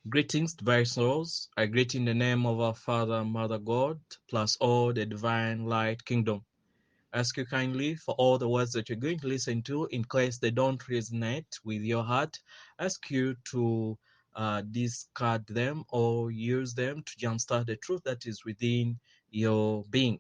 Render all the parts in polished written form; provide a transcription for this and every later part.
Greetings, divine souls. I greet in the name of our Father and Mother God, plus all the divine light kingdom. I ask you kindly for all the words that you're going to listen to, in case they don't resonate with your heart, I ask you to discard them or use them to jumpstart the truth that is within your being.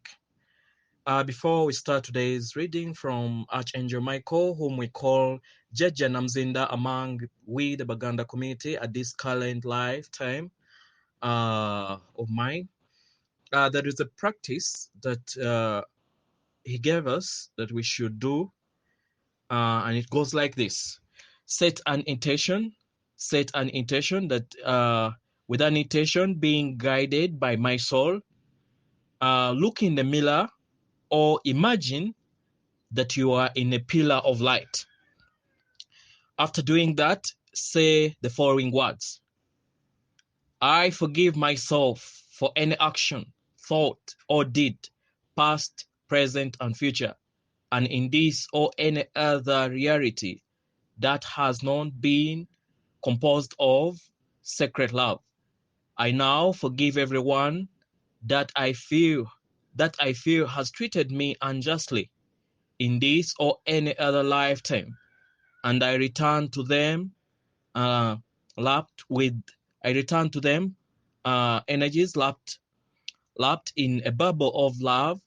Before we start today's reading from Archangel Michael, whom we call Jjajja Namuzinda among we, the Baganda community, at this current lifetime of mine, there is a practice that he gave us that we should do, and it goes like this. Set an intention that with an intention being guided by my soul, look in the mirror or imagine that you are in a pillar of light. After doing that, say the following words. I forgive myself for any action, thought, or deed, past, present, and future, and in this or any other reality that has not been composed of sacred love. I now forgive everyone that I feel has treated me unjustly in this or any other lifetime, and I return to them lapped with I return to them energies lapped in a bubble of love.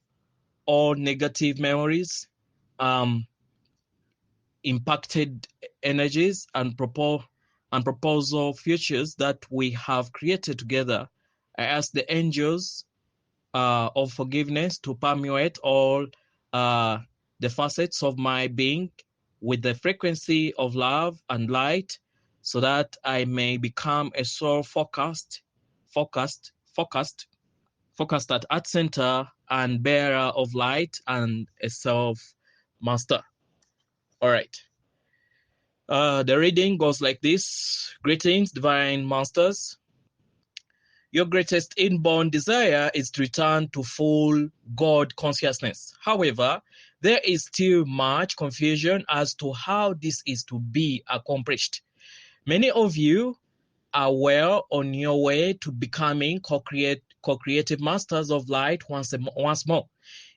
All negative memories, um, impacted energies, and proposal futures that we have created together. I ask the angels of forgiveness to permeate all uh, the facets of my being with the frequency of love and light, so that I may become a soul focused, focused at art center and bearer of light and a self master. All right. The reading goes like this. Greetings, divine masters. Your greatest inborn desire is to return to full God consciousness. However, there is still much confusion as to how this is to be accomplished. Many of you are well on your way to becoming co-creative masters of light once more.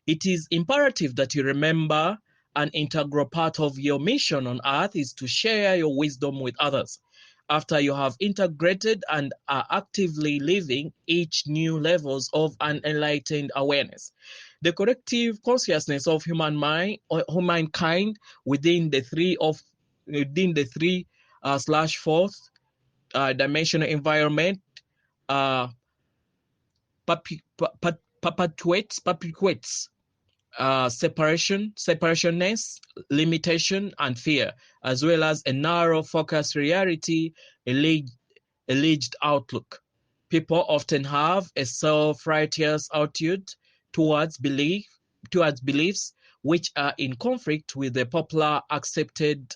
It is imperative that you remember an integral part of your mission on earth is to share your wisdom with others. After you have integrated and are actively living each new levels of an enlightened awareness, the collective consciousness of humankind within the three slash fourth dimensional environment uh, perpetuates separationness, limitation, and fear, as well as a narrow focus reality, alleged outlook. People often have a self-righteous attitude towards beliefs which are in conflict with the popular accepted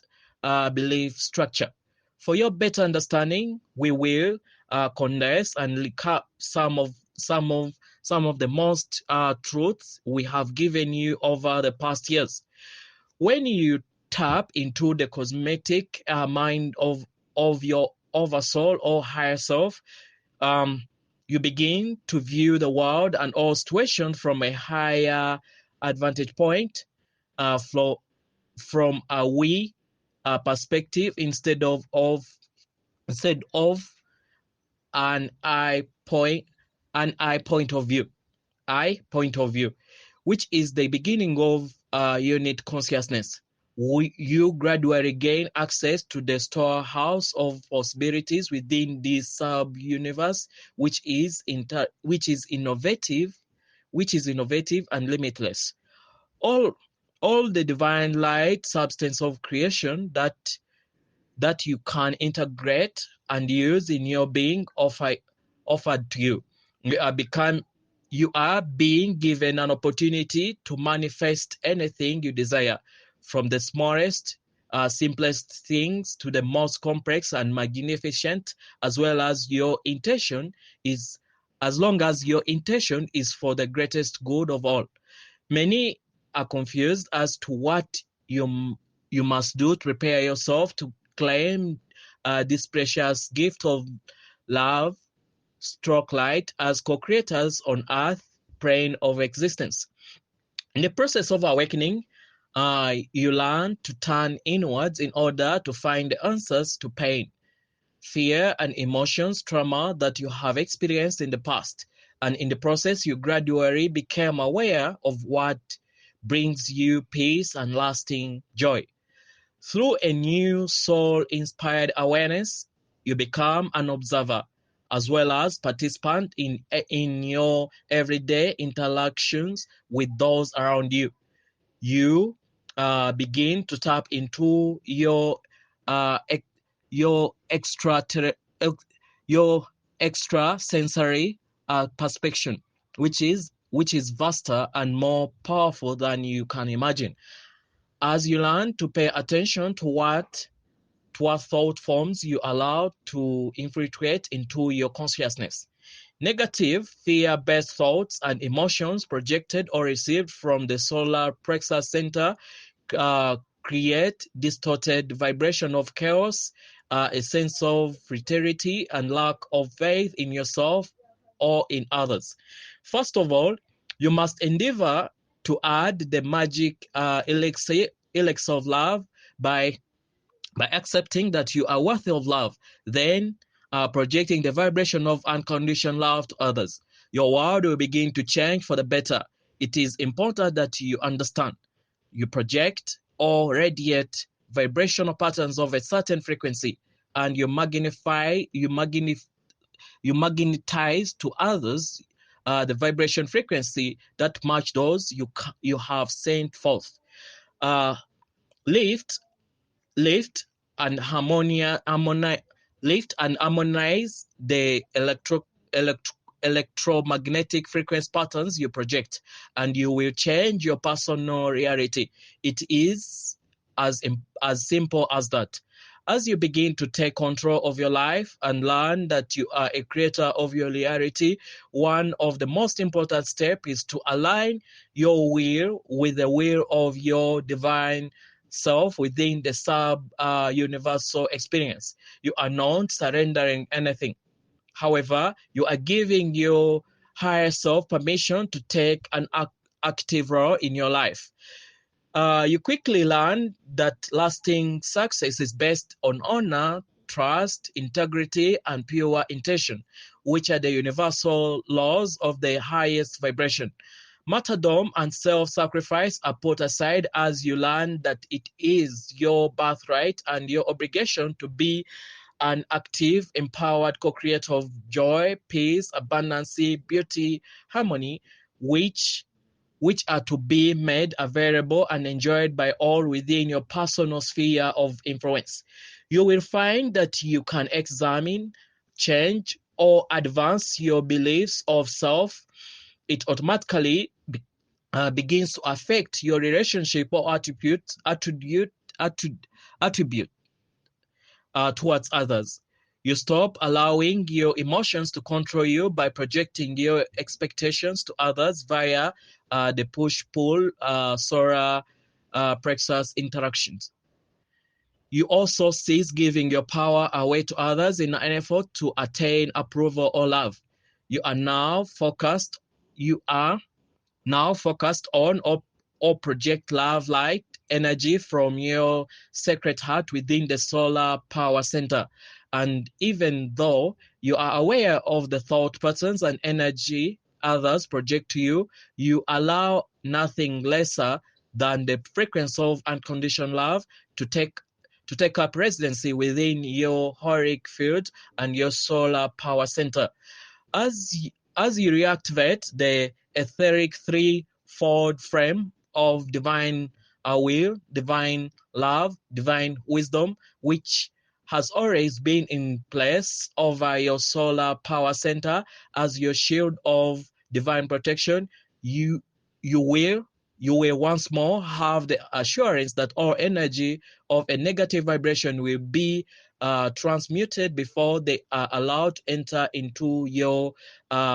belief structure. For your better understanding, we will condense and recap some of the most truths we have given you over the past years. When you tap into the cosmetic mind of your oversoul or higher self, you begin to view the world and all situations from a higher advantage point, from a we perspective instead of an I point of view. Which is the beginning of unit consciousness. You gradually gain access to the storehouse of possibilities within this sub-universe, which is innovative and limitless. All the divine light substance of creation that you can integrate and use in your being offered to you. You are being given an opportunity to manifest anything you desire, from the smallest, simplest things to the most complex and magnificent, as long as your intention is for the greatest good of all. Many are confused as to what you must do to prepare yourself to claim this precious gift of love, stroke light as co-creators on earth plane of existence. In the process of awakening, you learn to turn inwards in order to find the answers to pain, fear, and emotions, trauma that you have experienced in the past. And in the process, you gradually become aware of what brings you peace and lasting joy. Through a new soul-inspired awareness, you become an observer as well as participant in your everyday interactions with those around you. You begin to tap into uh, your your extra sensory perception, which is vaster and more powerful than you can imagine. As you learn to pay attention to what thought forms you allow to infiltrate into your consciousness. Negative, fear-based thoughts and emotions projected or received from the solar plexus center create distorted vibration of chaos, a sense of futility, and lack of faith in yourself or in others. First of all, you must endeavor to add the magic elixir of love by accepting that you are worthy of love, then projecting the vibration of unconditional love to others. Your world will begin to change for the better. It is important that you understand. You project or radiate vibrational patterns of a certain frequency, and you magnetize to others the vibration frequency that match those you have sent forth. Uh, lift lift and harmonize the electromagnetic frequency patterns you project, and you will change your personal reality. It is as simple as that. As you begin to take control of your life and learn that you are a creator of your reality, one of the most important steps is to align your will with the will of your divine self within the universal experience. You are not surrendering anything. However, you are giving your higher self permission to take an active role in your life. You quickly learn that lasting success is based on honor, trust, integrity, and pure intention, which are the universal laws of the highest vibration. Martyrdom and self-sacrifice are put aside as you learn that it is your birthright and your obligation to be an active, empowered co-creator of joy, peace, abundance, beauty, harmony, which are to be made available and enjoyed by all within your personal sphere of influence. You will find that you can examine, change, or advance your beliefs of self. It automatically begins to affect your relationship or attribute towards others. You stop allowing your emotions to control you by projecting your expectations to others via the push-pull solar plexus interactions. You also cease giving your power away to others in an effort to attain approval or love. You are now focused. You are now focused on or project love light energy from your sacred heart within the solar power center. And even though you are aware of the thought patterns and energy others project to you, you allow nothing lesser than the frequency of unconditional love to take up residency within your auric field and your solar power center. As you reactivate the etheric threefold frame of divine will, divine love, divine wisdom, which has always been in place over your solar power center as your shield of divine protection, you will once more have the assurance that all energy of a negative vibration will be transmuted before they are allowed to enter into your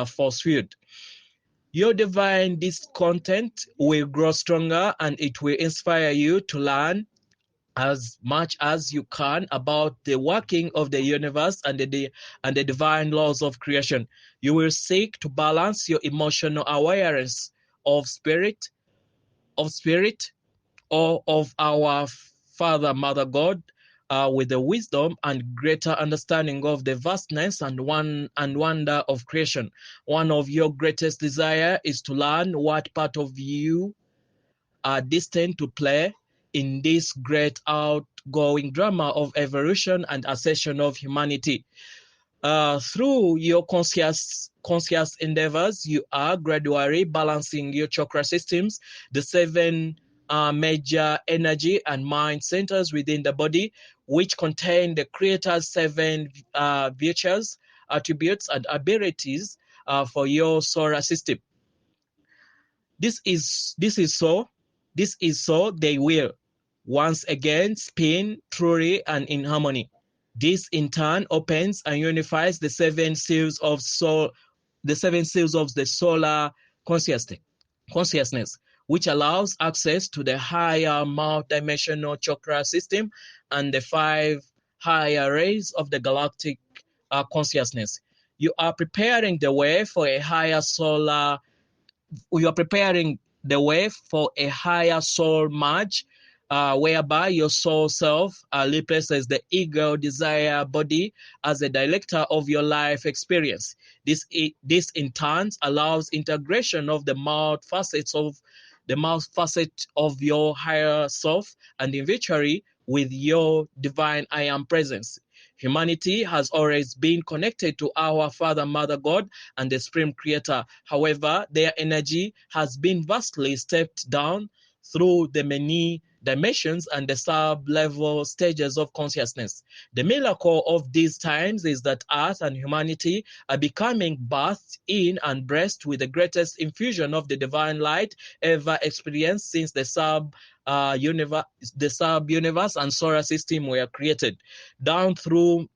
force field. Your divine discontent will grow stronger, and it will inspire you to learn as much as you can about the working of the universe and the divine laws of creation. You will seek to balance your emotional awareness of spirit, of spirit, or of our Father, Mother God, with the wisdom and greater understanding of the vastness and wonder of creation. One of your greatest desire is to learn what part of you are destined to play in this great outgoing drama of evolution and ascension of humanity. Through your conscious endeavors, you are gradually balancing your chakra systems, the seven major energy and mind centers within the body, which contain the Creator's seven virtues, attributes, and abilities for your solar system. This is so they will once again spin truly and in harmony. This in turn opens and unifies the seven seals of the solar consciousness, which allows access to the higher multidimensional chakra system and the 5 higher rays of the galactic consciousness. You are preparing the way for a higher solar you are preparing the way for a higher soul merge, whereby your soul self replaces the ego desire body as a director of your life experience. This in turn allows integration of the multi-facet of your higher self and eventually with your divine I am presence. Humanity has always been connected to our Father, Mother God, and the Supreme Creator. However, their energy has been vastly stepped down through the many dimensions and the sub-level stages of consciousness. The miracle of these times is that Earth and humanity are becoming bathed in and blessed with the greatest infusion of the divine light ever experienced since the sub-universe and solar system were created. Down through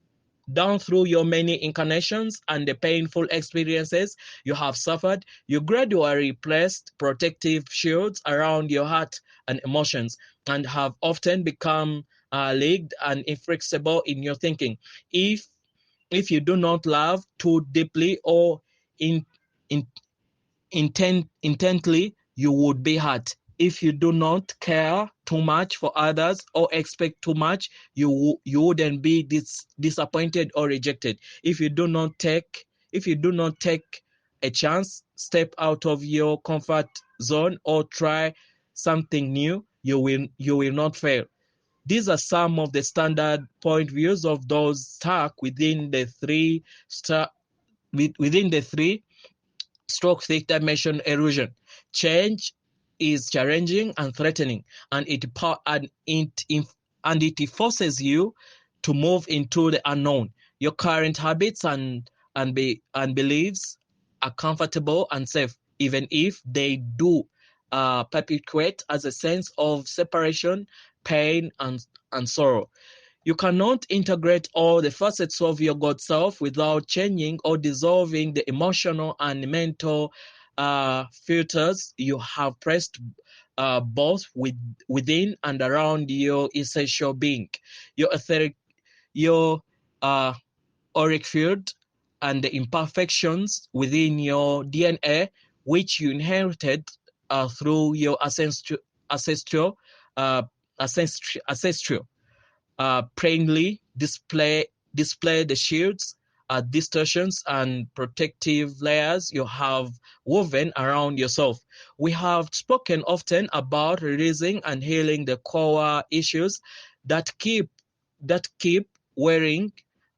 your many incarnations and the painful experiences you have suffered, you gradually placed protective shields around your heart and emotions and have often become lagged and inflexible in your thinking. If you do not love too deeply or in intently, you would be hurt. If you do not care too much for others or expect too much, you wouldn't be disappointed or rejected. If you do not take a chance, step out of your comfort zone or try something new, you will not fail. These are some of the standard point views of those stuck within the three stroke six dimension erosion. Change is challenging and threatening, and it forces you to move into the unknown. Your current habits and beliefs are comfortable and safe, even if they do perpetuate as a sense of separation, pain, and sorrow. You cannot integrate all the facets of your God self without changing or dissolving the emotional and mental filters you have pressed both within and around your essential being. Your etheric, your auric field, and the imperfections within your DNA, which you inherited through your ancestral uh, ancestral plainly display the shields, distortions, and protective layers you have woven around yourself. We have spoken often about releasing and healing the core issues that keep wearing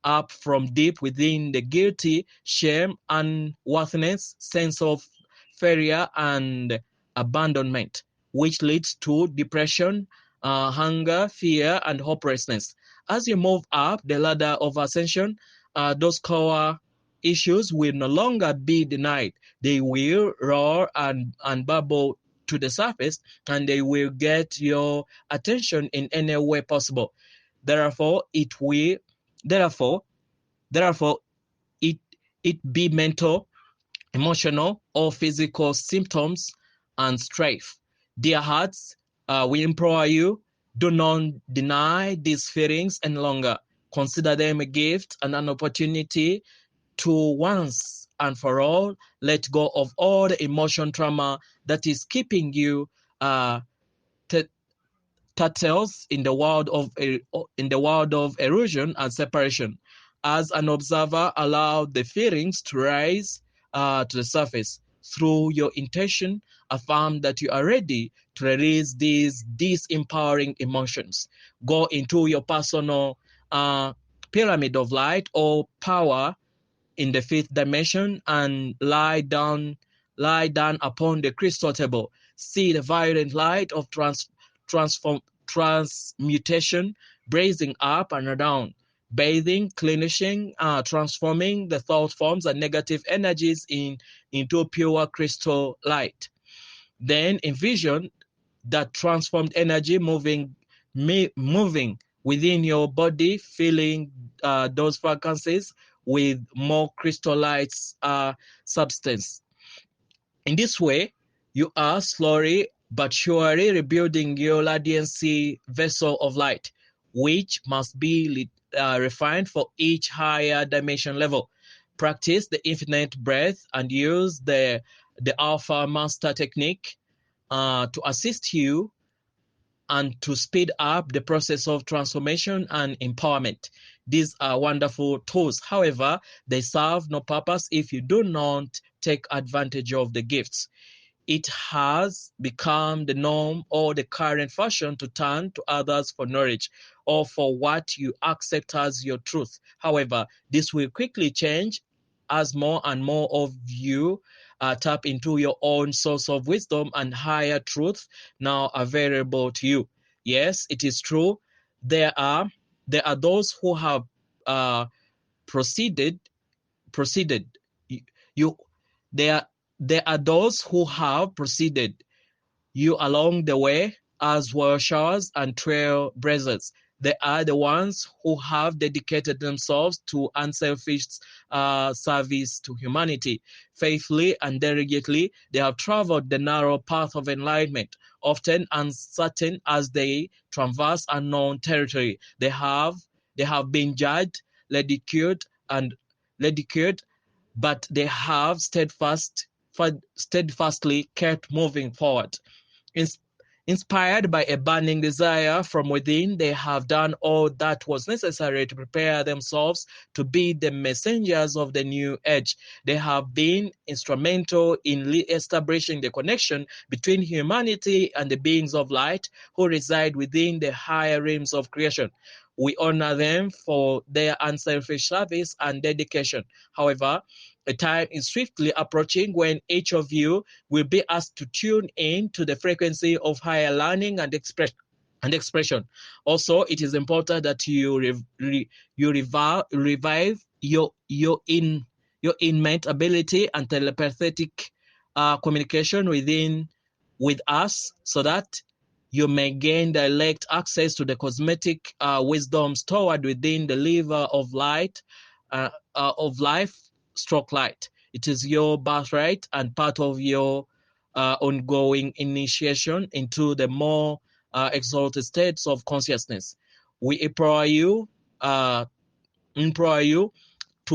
up from deep within: the guilty, shame, unworthiness, sense of failure, and abandonment, which leads to depression, hunger, fear, and hopelessness. As you move up the ladder of ascension, those core issues will no longer be denied. They will roar and bubble to the surface, and they will get your attention in any way possible. Therefore, therefore, it be mental, emotional, or physical symptoms and strife. Dear hearts, we implore you, Do not deny these feelings any longer. Consider them a gift and an opportunity to once and for all let go of all the emotion trauma that is keeping you turtles in the world of erosion and separation. As an observer, allow the feelings to rise to the surface. Through your intention, affirm that you are ready to release these disempowering emotions. Go into your personal pyramid of light or power in the fifth dimension and lie down upon the crystal table. See the violent light of transmutation blazing up and down, bathing, cleansing, transforming the thought forms and negative energies into pure crystal light. Then envision that transformed energy moving within your body, filling those vacancies with more crystallite substance. In this way, you are slowly but surely rebuilding your radiancy vessel of light, which must be refined for each higher dimension level. Practice the infinite breath and use the Alpha Master technique to assist you and to speed up the process of transformation and empowerment. These are wonderful tools. However, they serve no purpose if you do not take advantage of the gifts. It has become the norm or the current fashion to turn to others for knowledge or for what you accept as your truth. However, this will quickly change as more and more of you tap into your own source of wisdom and higher truth now available to you. Yes, it is true. There are those who have proceeded. You there there are those who have preceded you along the way as worshipers and trailblazers. They are the ones who have dedicated themselves to unselfish service to humanity. Faithfully and diligently, they have traveled the narrow path of enlightenment, often uncertain as they traverse unknown territory. They have been judged, ridiculed, but they have steadfastly kept moving forward. Inspired by a burning desire from within, they have done all that was necessary to prepare themselves to be the messengers of the new age. They have been instrumental in establishing the connection between humanity and the beings of light who reside within the higher realms of creation. We honor them for their unselfish service and dedication. However, a time is swiftly approaching when each of you will be asked to tune in to the frequency of higher learning and expression. Also, it is important that you revive your innate ability and telepathic communication with us, so that you may gain direct access to the cosmetic wisdom stored within the liver of life stroke light. It is your birthright and part of your ongoing initiation into the more exalted states of consciousness. We implore you to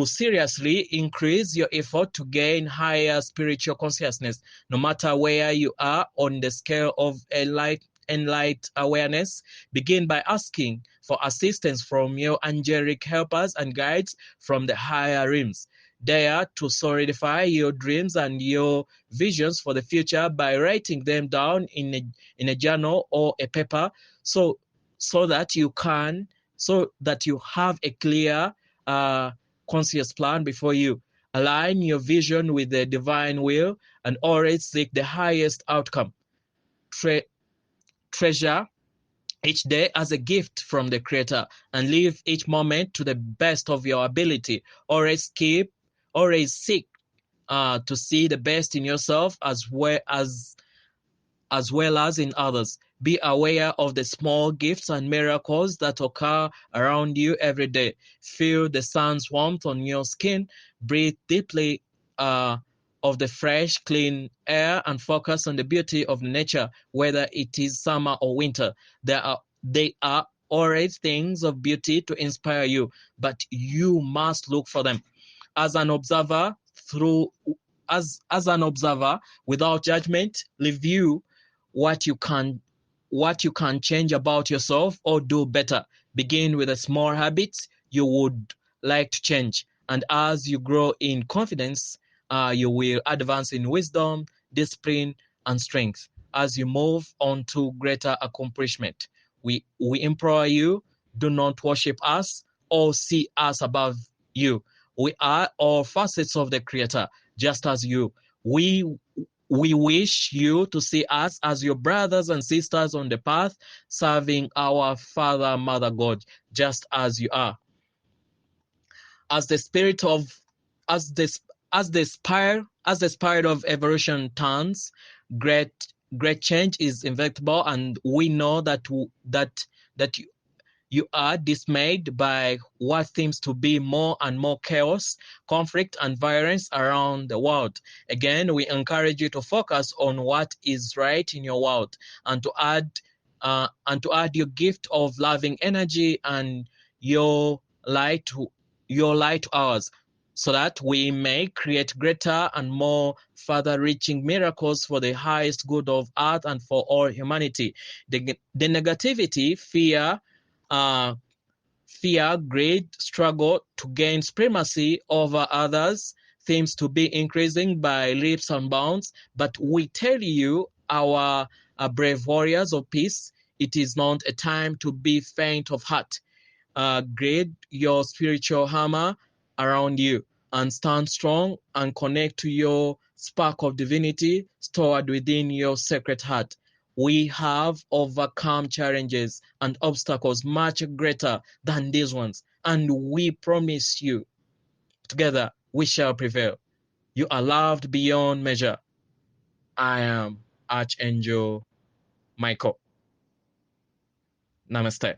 seriously increase your effort to gain higher spiritual consciousness, no matter where you are on the scale of enlightened awareness. Begin by asking for assistance from your angelic helpers and guides from the higher realms. Dare to solidify your dreams and your visions for the future by writing them down in a journal or a paper, so that you have a clear conscious plan before you. Align your vision with the divine will and always seek the highest outcome. Treasure each day as a gift from the Creator and live each moment to the best of your ability. Always seek to see the best in yourself as well as in others. Be aware of the small gifts and miracles that occur around you every day. Feel the sun's warmth on your skin. Breathe deeply of the fresh, clean air and focus on the beauty of nature, whether it is summer or winter. There They are always things of beauty to inspire you, but you must look for them. As an observer, through as an observer, without judgment, review what you can what you can change about yourself or do better. Begin with a small habits you would like to change, and as you grow in confidence, you will advance in wisdom, discipline, and strength. As you move on to greater accomplishment, we implore you: do not worship us or see us above you. We are all facets of the Creator, just as you. We we wish you to see us as your brothers and sisters on the path, serving our Father, Mother God, just as you are. As the spirit of as this as the spirit of evolution turns, great great change is inevitable, and we know that you are dismayed by what seems to be more and more chaos, conflict, and violence around the world. Again, we encourage you to focus on what is right in your world, and to add your gift of loving energy and your light to ours, so that we may create greater and more further reaching miracles for the highest good of earth and for all humanity. The negativity, uh, greed, struggle to gain supremacy over others seems to be increasing by leaps and bounds. But we tell you, our brave warriors of peace, it is not a time to be faint of heart. Grade your spiritual hammer around you and stand strong and connect to your spark of divinity stored within your sacred heart. We have overcome challenges and obstacles much greater than these ones, and we promise you, together we shall prevail. You are loved beyond measure. I am Archangel Michael. Namaste.